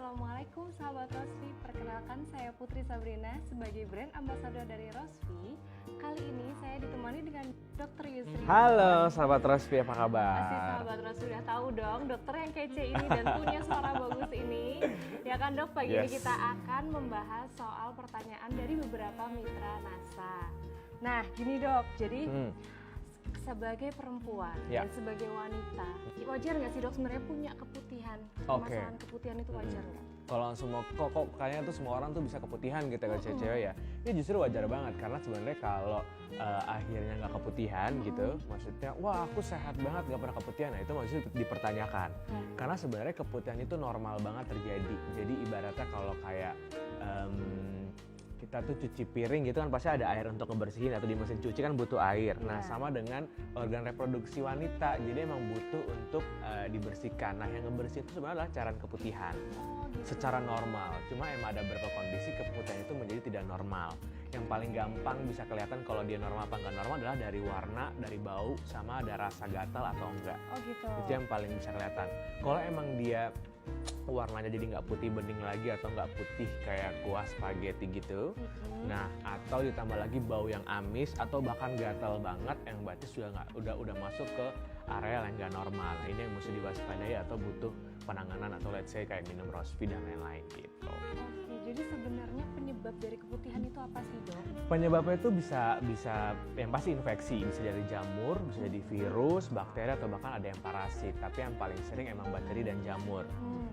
Assalamualaikum sahabat Rosvi. Perkenalkan saya Putri Sabrina sebagai brand ambassador dari Rosvi. Kali ini saya ditemani dengan Dr. Yusri. Halo sahabat Rosvi, apa Pasti kabar? sahabat Rosvi sudah tahu dong dokter yang kece ini dan punya suara bagus ini. Ya kan dok, pagi ini Yes. kita akan membahas soal pertanyaan dari beberapa mitra NASA. Nah gini dok, jadi sebagai perempuan Ya. dan sebagai wanita, wajar nggak sih dok sebenarnya punya keputihan? Oke. Permasalahan keputihan itu wajar nggak? Kalau semua kok kayaknya tuh semua orang tuh bisa keputihan gitu kalau cewek-cewek ya. Ini justru wajar banget karena sebenarnya kalau akhirnya nggak keputihan gitu, maksudnya wah aku sehat banget nggak pernah keputihan, nah itu maksudnya dipertanyakan. Karena sebenarnya keputihan itu normal banget terjadi. Jadi ibaratnya kalau kayak kita tuh cuci piring gitu kan pasti ada air untuk ngebersihin, atau di mesin cuci kan butuh air. Nah sama dengan organ reproduksi wanita, jadi emang butuh untuk dibersihkan. Nah yang ngebersihin itu sebenarnya adalah cairan keputihan secara normal. Cuma emang ada beberapa kondisi keputihan itu menjadi tidak normal. Yang paling gampang bisa kelihatan kalau dia normal apa nggak normal adalah dari warna, dari bau, sama ada rasa gatal atau enggak. Oh gitu. Itu yang paling bisa kelihatan. Kalau emang dia warnanya jadi nggak putih bening lagi atau nggak putih kayak kuah spaghetti gitu, nah atau ditambah lagi bau yang amis atau bahkan gatal banget, yang berarti udah masuk ke area yang nggak normal. Nah, ini yang mesti diwaspadai atau butuh penanganan atau let's say kayak minum Rosvi dan lain-lain gitu. Oke, jadi sebenarnya penyebab dari keputihan itu apa sih dok? Penyebabnya itu bisa yang pasti infeksi, bisa dari jamur, bisa jadi virus, bakteri, atau bahkan ada yang parasit. Tapi yang paling sering emang bakteri dan jamur.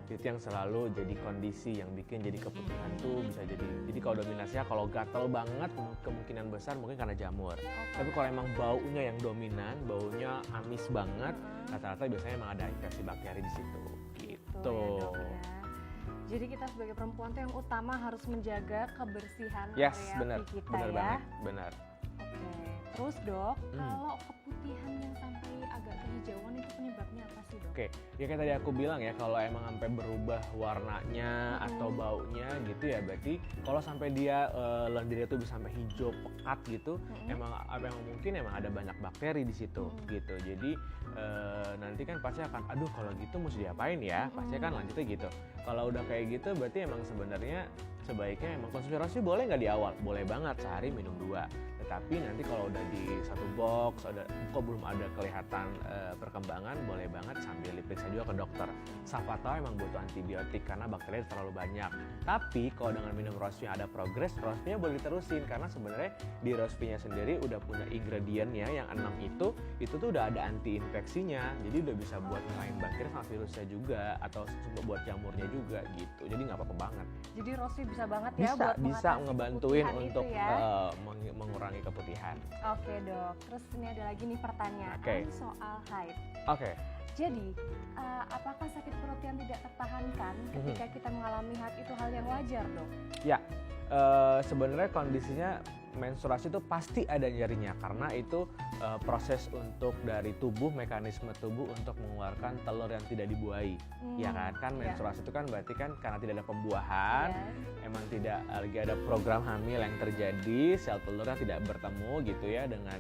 Itu yang selalu jadi kondisi yang bikin jadi keputihan tuh bisa jadi kalau dominasinya kalau gatal banget kemungkinan besar mungkin karena jamur. Tapi kalau emang baunya yang dominan, baunya amis banget, rata-rata biasanya emang ada infeksi bakteri di situ. Gitu. Ya, dok, ya. Jadi kita sebagai perempuan tuh yang utama harus menjaga kebersihan Yes, area benar, kita benar ya. banget, benar. Oke, terus dok, kalau keputihan yang sampai agak kehijauan itu penyebabnya apa sih dok? Oke, ya kayak tadi aku bilang ya, kalau emang sampai berubah warnanya atau baunya gitu ya, berarti kalau sampai dia lendirnya tuh bisa sampai hijau pekat gitu, emang mungkin emang ada banyak bakteri di situ gitu. Jadi nanti kan pasti akan, aduh kalau gitu mesti diapain ya? Pasti kan lanjutnya gitu. Kalau udah kayak gitu, berarti emang sebenarnya sebaiknya emang konsumsi Rosvi boleh nggak di awal? Boleh banget, sehari minum 2. Tetapi nanti kalau udah di satu box, kok belum ada kelihatan perkembangan, boleh banget sambil diperiksa juga ke dokter. Siapa tahu emang butuh antibiotik karena bakteri terlalu banyak. Tapi kalau dengan minum Rosvi ada progres, Rosvinya boleh diterusin karena sebenarnya di Rosvinya sendiri udah punya ingredientnya yang 6 itu tuh udah ada anti infeksinya. Jadi udah bisa buat ngelain bakteri sama virusnya juga, atau buat jamurnya juga gitu. Jadi nggak apa-apa banget. Jadi Rosvi bisa banget ya buat Bisa mengatasi ngebantuin keputihan untuk itu ya. mengurangi keputihan. Oke dok, terus ini ada lagi nih pertanyaan soal haid. Oke. Jadi, apakah sakit perut yang tidak tertahankan ketika kita mengalami haid itu hal yang wajar dok? Ya, sebenarnya kondisinya menstruasi itu pasti ada nyerinya karena itu proses untuk dari tubuh, mekanisme tubuh untuk mengeluarkan telur yang tidak dibuahi. Ya kan menstruasi itu kan berarti kan karena tidak ada pembuahan, emang tidak lagi ada program hamil yang terjadi, sel telurnya tidak bertemu gitu ya dengan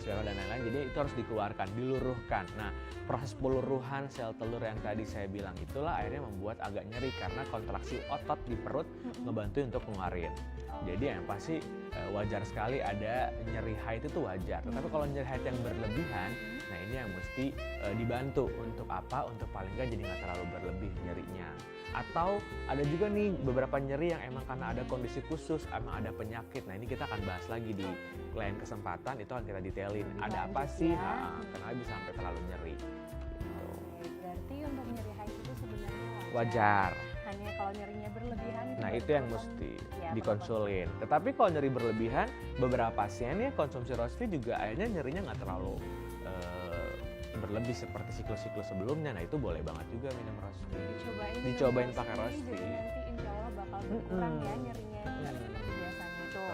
sperma dan lain-lain, jadi itu harus dikeluarkan, diluruhkan. Nah, proses peluruhan sel telur yang tadi saya bilang itulah akhirnya membuat agak nyeri karena kontraksi otot di perut ngebantu untuk ngeluarin. Jadi yang pasti wajar sekali ada nyeri haid itu wajar. Tapi kalau nyeri haid yang berlebihan, nah ini yang mesti dibantu untuk apa? Untuk paling nggak jadi nggak terlalu berlebih nyerinya. Atau ada juga nih beberapa nyeri yang emang karena ada kondisi khusus, emang ada penyakit. Nah ini kita akan bahas lagi di lain kesempatan, itu akan kita detailin. Ada apa sih? Kenapa bisa sampai terlalu nyeri? Gitu. Berarti untuk nyeri haid itu sebenarnya Wajar. Hanya kalau nyerinya berlebihan itu Nah baru itu yang perlu mesti ya, dikonsulin. Tetapi kalau nyeri berlebihan, beberapa pasien ya konsumsi Rosvi juga akhirnya nyerinya nggak terlalu berlebih seperti siklus-siklus sebelumnya. Nah itu boleh banget juga minum Rosvi. Dicobain pakai Rosvi. Jadi nanti insya Allah bakal berkurang ya nyerinya, nggak seperti biasanya itu.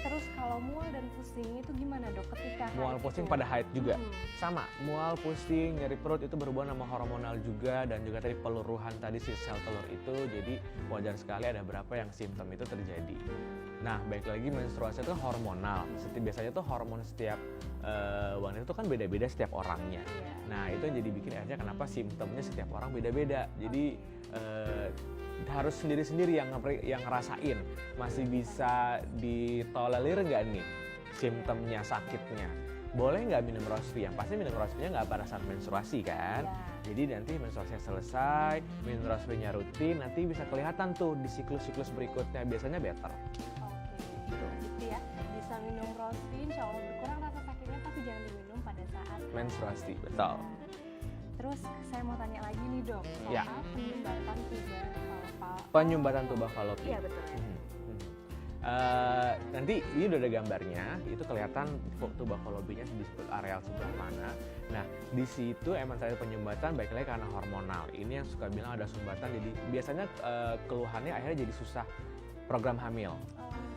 Terus kalau mual dan pusing itu gimana dok ketika Mual haid pusing itu? pada haid juga sama, mual pusing nyeri perut itu berhubungan sama hormonal juga, dan juga tadi peluruhan tadi si sel telur itu, jadi wajar sekali ada beberapa yang simptom itu terjadi. Nah baik lagi menstruasi itu hormonal, biasanya tuh hormon setiap wanita itu kan beda-beda setiap orangnya. Nah itu yang jadi bikin akhirnya kenapa simptomnya setiap orang beda-beda. Jadi harus sendiri-sendiri yang ngerasain, masih bisa ditolerir nggak nih simptomnya, sakitnya. Boleh nggak minum Rosvi? Yang pasti minum Rosvinya nggak pada saat menstruasi kan. Jadi nanti menstruasinya selesai, minum Rosvinya rutin, nanti bisa kelihatan tuh di siklus-siklus berikutnya, biasanya better. Oke, gitu ya. Bisa minum Rosvi, insya Allah berkurang rasa sakitnya, tapi jangan diminum pada saat menstruasi, betul. Terus saya mau tanya lagi nih dok, soal penyumbatan tuba fallopi. Penyumbatan tuba fallopi. Iya betul. Nanti ini udah ada gambarnya, itu kelihatan tuba fallopinya di areal sebelah mana. Nah di situ emang terjadi penyumbatan, baik lagi karena hormonal. Ini yang suka bilang ada sumbatan, jadi biasanya keluhannya akhirnya jadi susah program hamil.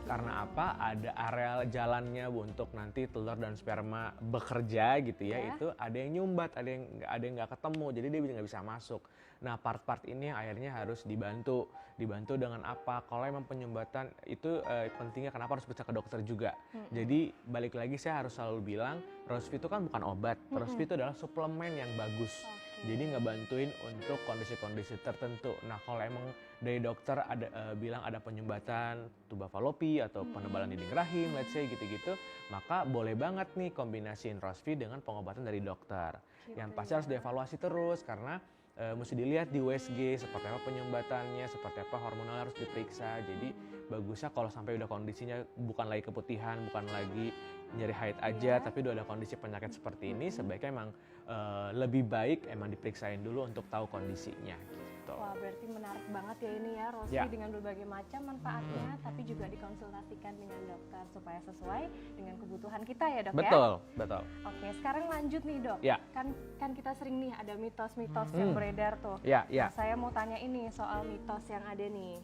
Karena apa? Ada areal jalannya untuk nanti telur dan sperma bekerja gitu ya, itu ada yang nyumbat, ada yang nggak ketemu, jadi dia nggak bisa masuk. Nah part-part ini yang akhirnya harus dibantu dengan apa? Kalau emang penyumbatan itu pentingnya, kenapa harus periksa ke dokter juga. Jadi balik lagi saya harus selalu bilang, Rosvi itu kan bukan obat, Rosvi itu adalah suplemen yang bagus. Jadi ngebantuin untuk kondisi-kondisi tertentu. Nah kalau emang dari dokter bilang ada penyumbatan tuba fallopi atau penebalan dinding rahim, let's say gitu-gitu, maka boleh banget nih kombinasiin Rosvi dengan pengobatan dari dokter. Yang pasti harus dievaluasi terus karena mesti dilihat di USG seperti apa penyumbatannya, seperti apa hormonal harus diperiksa. Jadi bagusnya kalau sampai udah kondisinya bukan lagi keputihan, bukan lagi nyeri haid aja, tapi udah ada kondisi penyakit seperti ini, sebaiknya emang lebih baik emang diperiksain dulu untuk tahu kondisinya gitu. Wah berarti menarik banget ya ini ya Rosvi, dengan berbagai macam manfaatnya, tapi juga dikonsultasikan dengan dokter supaya sesuai dengan kebutuhan kita ya dok. Betul. Oke, sekarang lanjut nih dok. Kan kita sering nih ada mitos-mitos yang beredar tuh. Nah, saya mau tanya ini soal mitos yang ada nih.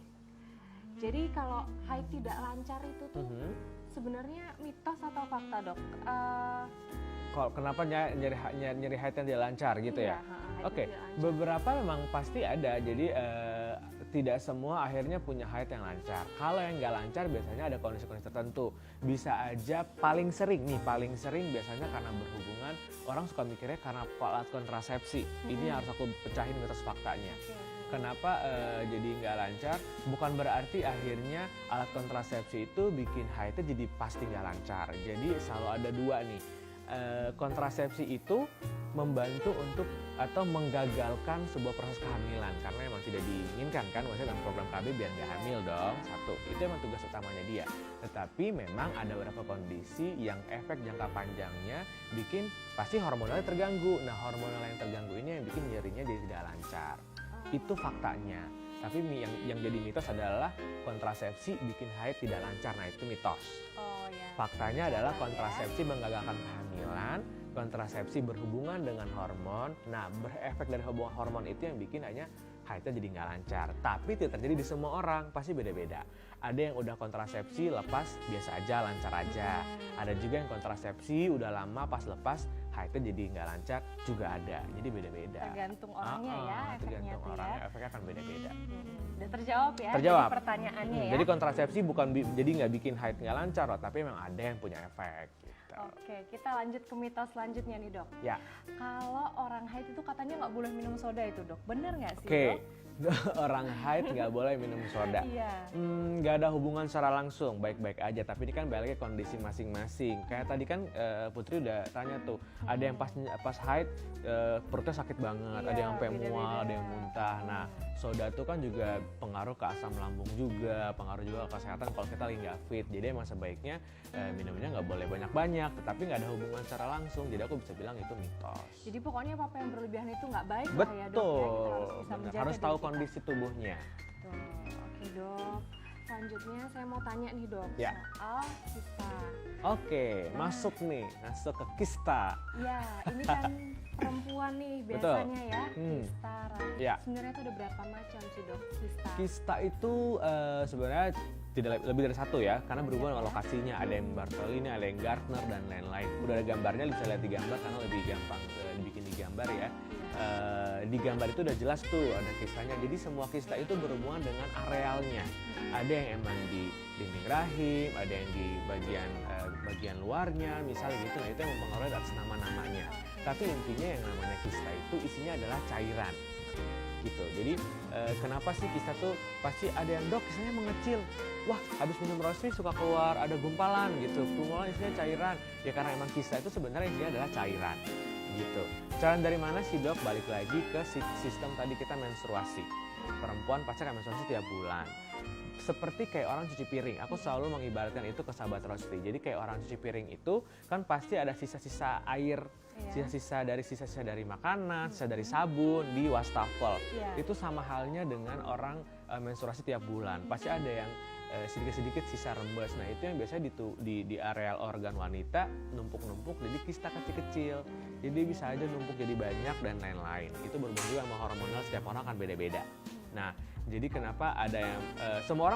Jadi kalau haid tidak lancar itu tuh sebenarnya mitos atau fakta dok? Kenapa nyeri haid yang tidak lancar gitu ya? Oke, beberapa memang pasti ada. Jadi tidak semua akhirnya punya haid yang lancar. Kalau yang nggak lancar biasanya ada kondisi-kondisi tertentu. Bisa aja paling sering biasanya karena berhubungan, orang suka mikirnya karena alat kontrasepsi. Ini harus aku pecahin mitos faktanya. Kenapa jadi nggak lancar? Bukan berarti akhirnya alat kontrasepsi itu bikin haidnya jadi pasti nggak lancar. Jadi selalu ada dua nih. Kontrasepsi itu membantu untuk atau menggagalkan sebuah proses kehamilan karena memang tidak diinginkan kan, maksudnya dalam program KB biar nggak hamil dong, satu, itu emang tugas utamanya dia. Tetapi memang ada beberapa kondisi yang efek jangka panjangnya bikin pasti hormonalnya terganggu. Nah hormonal yang terganggu ini yang bikin nyerinya jadi tidak lancar. Itu faktanya. Tapi yang jadi mitos adalah kontrasepsi bikin haid tidak lancar. Nah itu mitos. Faktanya adalah kontrasepsi menggagalkan kehamilan, kontrasepsi berhubungan dengan hormon. Nah berefek dari hubungan hormon itu yang bikin hanya haidnya jadi nggak lancar. Tapi tidak terjadi di semua orang, pasti beda-beda. Ada yang udah kontrasepsi lepas biasa aja, lancar aja. Ada juga yang kontrasepsi udah lama pas lepas haidnya jadi nggak lancar juga ada. Jadi beda-beda. Tergantung orangnya ya, tergantung orangnya, efeknya akan beda-beda. Udah terjawab ya? Terjawab. Dari pertanyaannya ya. Jadi kontrasepsi bukan jadi nggak bikin haid nggak lancar loh, tapi memang ada yang punya efek. Gitu. Oke, kita lanjut ke mitos selanjutnya nih dok. Ya. Kalau orang haid itu katanya nggak boleh minum soda itu dok, bener nggak sih dok? Orang haid nggak boleh minum soda. Nggak ada hubungan secara langsung, baik-baik aja. Tapi ini kan balik ke kondisi masing-masing. Kayak tadi kan Putri udah tanya tuh, ada yang pas haid perutnya sakit banget, ada yang sampai mual, ada yang muntah. Nah soda tuh kan juga pengaruh ke asam lambung juga, pengaruh juga ke kesehatan kalau kita lagi nggak fit. Jadi emang sebaiknya minumnya nggak boleh banyak-banyak, tetapi nggak ada hubungan secara langsung. Jadi aku bisa bilang itu mitos. Jadi pokoknya apa yang berlebihan itu nggak baik lah ya dok. Harus tahu kondisi tubuhnya. Oke dok. Selanjutnya saya mau tanya nih dok soal kista. Masuk ke kista. Ya, ini kan perempuan nih biasanya ya, kista. Sebenarnya itu ada berapa macam sih dok kista? Kista itu sebenarnya tidak lebih dari satu ya, karena berhubungan dengan lokasinya. Ada yang Bartholini, ada yang Gardner dan lain-lain. Udah ada gambarnya, bisa lihat di gambar karena lebih gampang dibikin di gambar ya. Di gambar itu udah jelas tuh ada kistanya. Jadi semua kista itu berhubungan dengan arealnya. Ada yang emang di dinding rahim, ada yang di bagian luarnya, misalnya gitu. Nah itu yang mempengaruhi atas nama-namanya. Tapi intinya yang namanya kista itu isinya adalah cairan. gitu. Jadi kenapa sih kista tuh pasti ada yang dok kistanya mengecil, wah habis minum Rosvi suka keluar ada gumpalan gitu, gumpalan isinya cairan, ya karena emang kista itu sebenarnya isinya adalah cairan gitu. Cairan dari mana sih dok? Balik lagi ke sistem tadi kita menstruasi. Perempuan pasti akan menstruasi tiap bulan. Seperti kayak orang cuci piring, aku selalu mengibaratkan itu ke sahabat Rosvi. Jadi kayak orang cuci piring itu kan pasti ada sisa-sisa air, sisa-sisa dari makanan, sisa dari sabun di wastafel. Itu sama halnya dengan orang menstruasi tiap bulan. Pasti ada yang sedikit-sedikit sisa rembes. Nah itu yang biasanya di areal organ wanita numpuk-numpuk jadi kista kecil-kecil. Jadi bisa aja numpuk jadi banyak dan lain-lain. Itu berhubungan juga sama hormonal, setiap orang kan beda-beda. Nah, jadi kenapa ada yang semua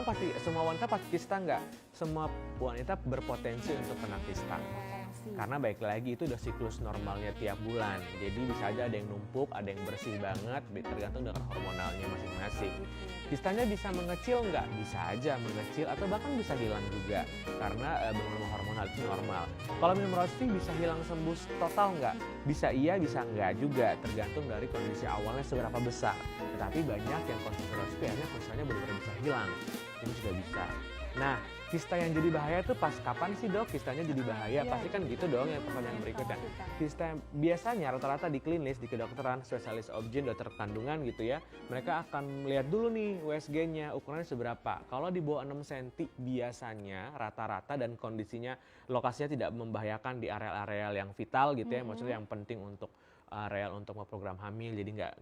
wanita pasti kista nggak? Semua wanita berpotensi untuk kena kista. Karena baik lagi itu udah siklus normalnya tiap bulan. Jadi bisa aja ada yang numpuk, ada yang bersih banget, tergantung dengan hormonalnya masing-masing. Kistanya bisa mengecil nggak? Bisa aja mengecil atau bahkan bisa hilang juga. Karena berhubungan hormonal itu normal. Kalau minum Rosvi bisa hilang sembuh total nggak? Bisa iya, bisa nggak juga. Tergantung dari kondisi awalnya seberapa besar. Tetapi banyak yang konsumsi Rosvi akhirnya kistanya benar-benar bisa hilang. Ini juga bisa. Nah, kista yang jadi bahaya tuh pas kapan sih dok kistanya jadi bahaya? Pasti kan gitu dong yang pertanyaan berikutnya. Kista biasanya rata-rata di klinis, di kedokteran, spesialis obgyn, dokter kandungan gitu ya, mereka akan melihat dulu nih USG-nya, ukurannya seberapa. Kalau di bawah 6 cm biasanya rata-rata dan kondisinya lokasinya tidak membahayakan di area-area yang vital gitu ya, maksudnya yang penting untuk areal untuk program hamil, jadi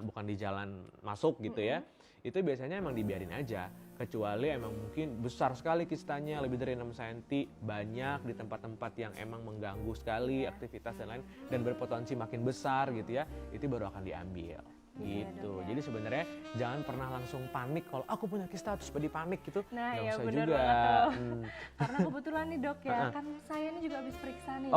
bukan di jalan masuk gitu ya. Itu biasanya emang dibiarin aja, kecuali emang mungkin besar sekali kistanya lebih dari 6 cm, banyak di tempat-tempat yang emang mengganggu sekali aktivitas dan lain dan berpotensi makin besar gitu ya, itu baru akan diambil. Gitu. Jadi sebenarnya jangan pernah langsung panik kalau aku punya kista terus pada panik gitu. Nah, nggak ya usah benar juga. Karena kebetulan nih dok ya, kan saya ini juga habis periksa nih.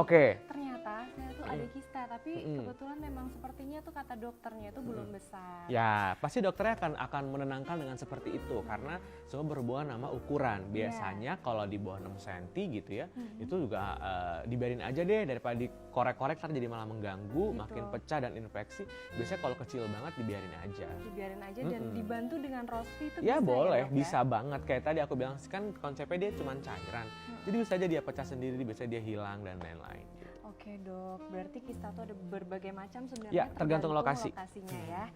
Ternyata saya tuh ada kista, tapi kebetulan memang sepertinya tuh kata dokternya itu belum besar. Ya, pasti dokternya akan menenangkan dengan seperti itu karena semua berhubungan sama ukuran. Biasanya kalau di bawah 6 cm gitu ya, itu juga dibiarin aja deh daripada dikorek-korek ntar jadi malah mengganggu, makin pecah dan infeksi. Biasanya kalau kecil banget dibiarin aja dan dibantu dengan Rosvi itu ya bisa boleh, ya, dok, bisa banget. Kayak tadi aku bilang kan konsepnya dia cuma cairan, jadi bisa aja dia pecah sendiri, bisa dia hilang dan lain-lain gitu. Oke dok, berarti kista itu ada berbagai macam sebenarnya, ya tergantung lokasinya ya.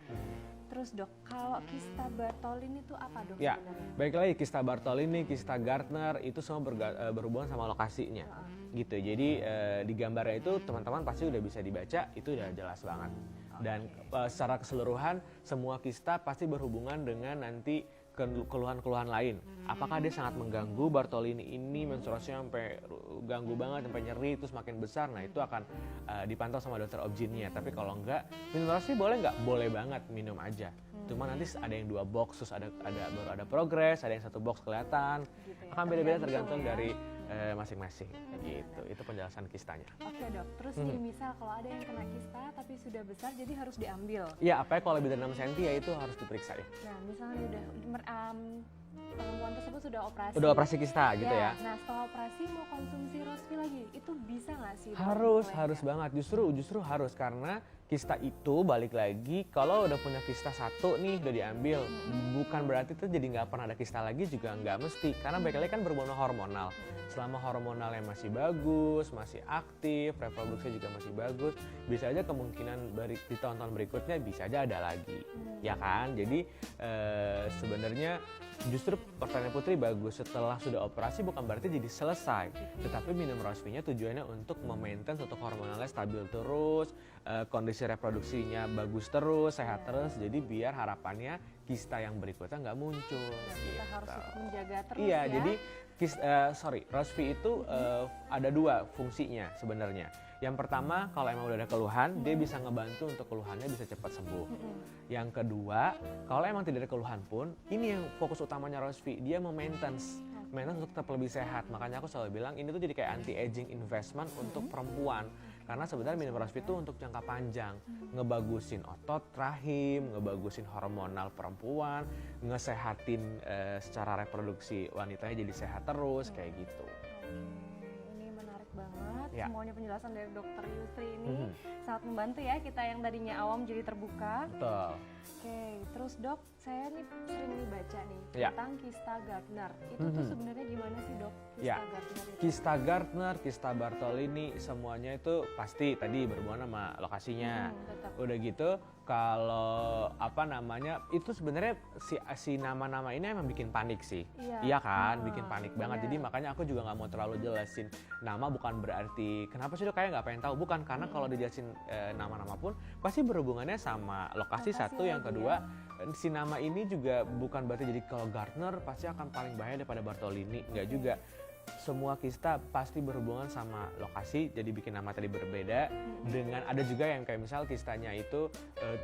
Terus dok, kalau kista Bartholin itu apa dok ya, sebenarnya? Baik lagi kista Bartholin, kista Gardner itu semua berhubungan sama lokasinya gitu. Jadi di gambarnya itu teman-teman pasti udah bisa dibaca, itu udah jelas banget. Dan secara keseluruhan semua kista pasti berhubungan dengan nanti keluhan-keluhan lain. Apakah dia sangat mengganggu Bartholin ini, menstruasinya sampai ganggu banget, sampai nyeri, terus makin besar. Nah itu akan dipantau sama dokter obgynnya. Tapi kalau enggak, minum Rosvi boleh nggak? Boleh banget, minum aja. Cuma nanti ada yang 2 box, terus baru ada progres, ada yang 1 box kelihatan. Gitu ya, akan beda-beda tergantung dari masing-masing gitu. Itu penjelasan kistanya. Oke dok, terus nih misal kalau ada yang kena kista tapi sudah besar jadi harus diambil. Iya, apalagi kalau lebih dari 6 cm ya itu harus diperiksa ya. Nah misalnya udah perempuan tersebut sudah operasi. Udah operasi kista gitu ya. Nah setelah operasi mau konsumsi Rosvi lagi, itu bisa nggak sih? Harus banget, justru harus, karena kista itu balik lagi kalau udah punya kista 1 nih udah diambil, bukan berarti itu jadi nggak pernah ada kista lagi, juga nggak mesti, karena balik lagi kan berhubungan hormonal. Selama hormonalnya masih bagus, masih aktif, reproduksi juga masih bagus, bisa aja kemungkinan di tahun-tahun berikutnya bisa aja ada lagi, ya kan? Jadi sebenarnya justru pertanyaan Putri bagus, setelah sudah operasi bukan berarti jadi selesai, tetapi minum Rosvi-nya tujuannya untuk memaintain untuk hormonalnya stabil terus, kondisi reproduksinya bagus terus, sehat terus, jadi biar harapannya kista yang berikutnya nggak muncul. Kita harus menjaga terus ya. Jadi Rosvi itu ada 2 fungsinya sebenarnya. Yang pertama, kalau emang udah ada keluhan, dia bisa ngebantu untuk keluhannya bisa cepat sembuh. Yang kedua, kalau emang tidak ada keluhan pun, ini yang fokus utamanya Rosvi, dia maintenance untuk tetap lebih sehat. Makanya aku selalu bilang ini tuh jadi kayak anti-aging investment untuk perempuan. Karena sebenarnya minum Rosvi itu untuk jangka panjang, ngebagusin otot rahim, ngebagusin hormonal perempuan, ngesehatin secara reproduksi wanitanya jadi sehat terus, kayak gitu. Ini menarik banget Semuanya penjelasan dari Dokter Yusri ini sangat membantu ya kita yang tadinya awam jadi terbuka. Betul. Oke, terus Dok, saya nih sering baca nih tentang kista Gardner. Itu tuh sebenarnya gimana sih Dok? Kista Gardner, kista Bartolini, semuanya itu pasti tadi berhubungan sama lokasinya. Udah gitu, kalau itu sebenarnya si nama-nama ini emang bikin panik sih. Iya kan, bikin panik banget. Jadi makanya aku juga nggak mau terlalu jelasin nama, bukan berarti kenapa sih Dok kayak nggak pengen tahu. Bukan, karena kalau dijelasin nama-nama pun pasti berhubungannya sama lokasi satu. Yang kedua, si nama ini juga bukan berarti jadi kalau Gardner pasti akan paling bahaya daripada Bartolini. Nggak juga. Semua kista pasti berhubungan sama lokasi, jadi bikin nama tadi berbeda. Dengan ada juga yang kayak misal kistanya itu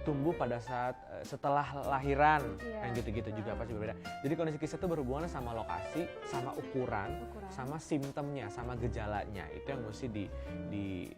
tumbuh pada saat setelah lahiran, yang gitu-gitu juga pasti berbeda. Jadi kondisi kista itu berhubungan sama lokasi, sama ukuran, sama simptomnya, sama gejalanya. Itu yang mesti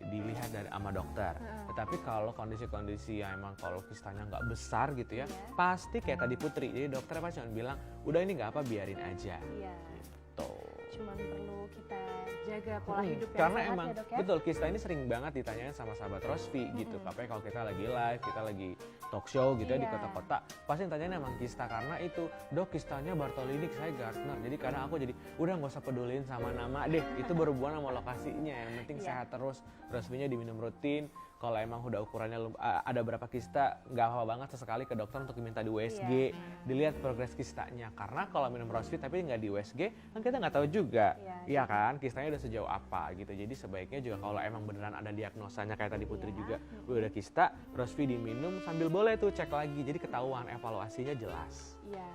dilihat dari sama dokter. Tetapi kalau kondisi-kondisi yang emang kalau kistanya nggak besar gitu ya, pasti kayak tadi Putri. Jadi dokter pasti cuma bilang, udah ini nggak apa, biarin aja. Gitu. Cuman perlu kita jaga pola hidup yang karena sehat emang ya Dok ya? betul, kista ini sering banget ditanyain sama sahabat Rosvi gitu. Apalagi kalau kita lagi live, kita lagi talk show gitu ya di kota-kota, pasti tanyain emang kista. Karena itu, Dok kistanya Bartolini, saya Gardner. Jadi kadang aku jadi udah nggak usah peduliin sama nama deh, itu berhubungan sama lokasinya. Yang penting sehat terus, Rosvinya diminum rutin. Kalau emang udah ukurannya ada berapa kista, nggak apa-apa banget sesekali ke dokter untuk diminta di USG, dilihat progres kistanya. Karena kalau minum Rosvi tapi nggak di USG, kan kita nggak tahu juga, iya kan, kistanya udah sejauh apa gitu. Jadi sebaiknya juga kalau emang beneran ada diagnosanya kayak tadi Putri juga, udah kista, Rosvi diminum sambil boleh tuh cek lagi, jadi ketahuan evaluasinya jelas. Iya.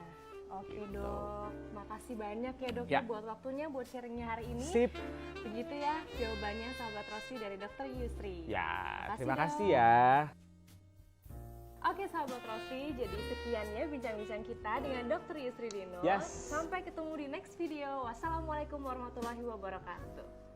Oke gitu. Dok, makasih banyak ya Dok buat waktunya, buat sharingnya hari ini. Sip. Begitu ya jawabannya sahabat Rosvi dari Dokter Yusri. Ya, terima kasih ya. Oke sahabat Rosvi, jadi sekian ya bincang-bincang kita dengan Dokter Yusri Dino. Yes. Sampai ketemu di next video. Wassalamualaikum warahmatullahi wabarakatuh.